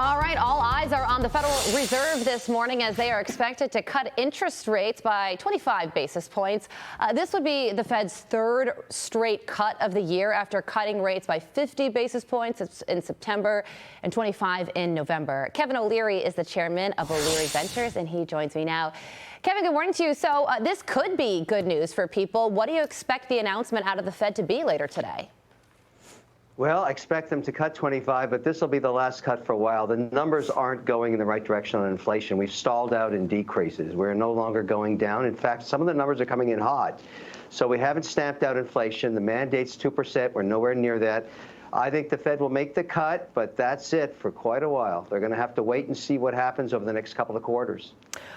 All right, all eyes are on the Federal Reserve this morning as they are expected to cut interest rates by 25 basis points. This would be the Fed's third straight cut of the year after cutting rates by 50 basis points in September and 25 in November. Kevin O'Leary is the chairman of OLeary Ventures, and he joins me now. Kevin, good morning to you. So this could be good news for people. What do you expect the announcement out of the Fed to be later today? Well, I expect them to cut 25, but this will be the last cut for a while. The numbers aren't going in the right direction on inflation. We've stalled out in decreases. We're no longer going down. In fact, some of the numbers are coming in hot. So we haven't stamped out inflation. The mandate's 2%. We're nowhere near that. I think the Fed will make the cut, but that's it for quite a while. They're going to have to wait and see what happens over the next couple of quarters.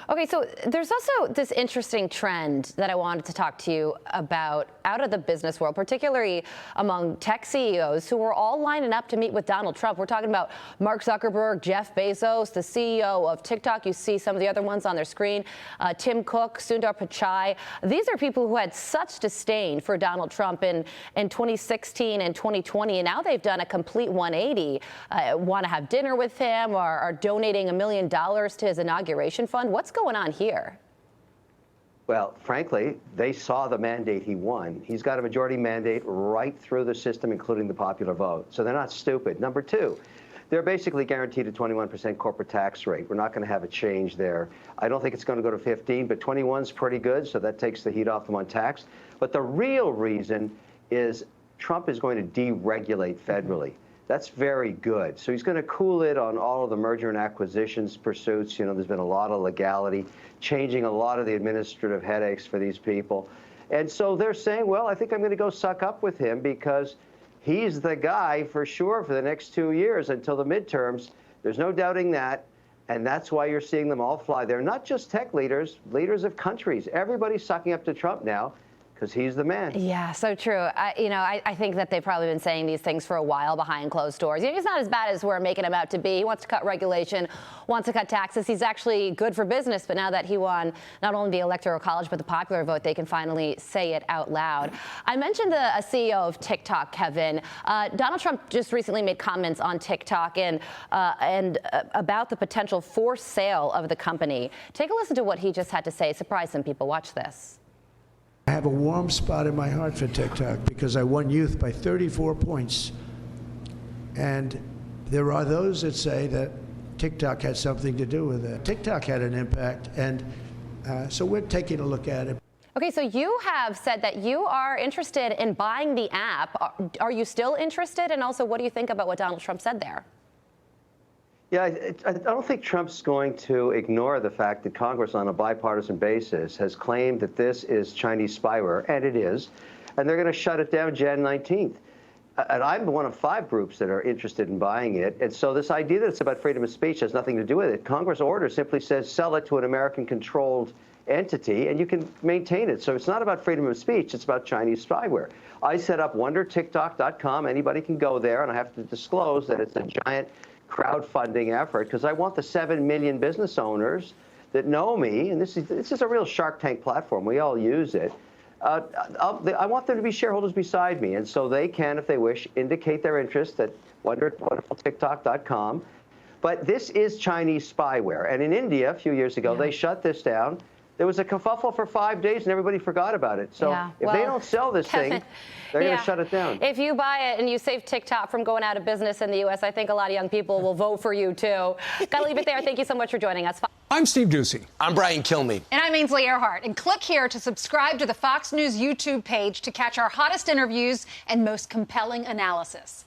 Okay, so there's also this interesting trend that I wanted to talk to you about out of the business world, particularly among tech CEOs who are all lining up to meet with Donald Trump. We're talking about Mark Zuckerberg, Jeff Bezos, the CEO of TikTok. You see some of the other ones on their screen, Tim Cook, Sundar Pichai. These are people who had such disdain for Donald Trump in 2016 and 2020, and now they've done a complete 180, want to have dinner with him or are donating $1 million to his inauguration fund. What's going on here? Well, frankly, they saw the mandate he won. He's got a majority mandate right through the system, including the popular vote. So they're not stupid. Number two, they're basically guaranteed a 21% corporate tax rate. We're not going to have a change there. I don't think it's going to go to 15, but 21's pretty good, so that takes the heat off them on tax. But the real reason is Trump is going to deregulate federally. That's very good. So he's going to cool it on all of the merger and acquisitions pursuits. You know, there's been a lot of legality, changing a lot of the administrative headaches for these people. And so they're saying, well, I think I'm going to go suck up with him because he's the guy for sure for the next 2 years until the midterms. There's no doubting that. And that's why you're seeing them all fly. They're not just tech leaders, leaders of countries. Everybody's sucking up to Trump now, because he's the man. Yeah, so true. I think that they've probably been saying these things for a while behind closed doors. You know, he's not as bad as we're making him out to be. He wants to cut regulation, wants to cut taxes. He's actually good for business. But now that he won not only the Electoral College, but the popular vote, they can finally say it out loud. I mentioned a CEO of TikTok, Kevin. Donald Trump just recently made comments on TikTok and about the potential forced sale of the company. Take a listen to what he just had to say. Surprise some people. Watch this. I have a warm spot in my heart for TikTok because I won youth by 34 points. And there are those that say that TikTok had something to do with it. TikTok had an impact, and so we're taking a look at it. Okay, so you have said that you are interested in buying the app. Are you still interested? And also, what do you think about what Donald Trump said there? Yeah, I don't think Trump's going to ignore the fact that Congress, on a bipartisan basis, has claimed that this is Chinese spyware, and it is, and they're going to shut it down Jan 19th. And I'm one of 5 groups that are interested in buying it. And so this idea that it's about freedom of speech has nothing to do with it. Congress order simply says sell it to an American-controlled entity, and you can maintain it. So it's not about freedom of speech. It's about Chinese spyware. I set up wondertiktok.com. Anybody can go there, and I have to disclose that it's a giant crowdfunding effort because I want the 7 million business owners that know me, and this is a real Shark Tank platform. We all use it. I want them to be shareholders beside me, and so they can, if they wish, indicate their interest at wondertiktok.com. But this is Chinese spyware, and in India a few years ago, they shut this down. There was a kerfuffle for 5 days, and everybody forgot about it. So if they don't sell this thing, they're going to shut it down. If you buy it and you save TikTok from going out of business in the U.S., I think a lot of young people will vote for you, too. Got to leave it there. Thank you so much for joining us. I'm Steve Doocy. I'm Brian Kilmeade. And I'm Ainsley Earhart. And click here to subscribe to the Fox News YouTube page to catch our hottest interviews and most compelling analysis.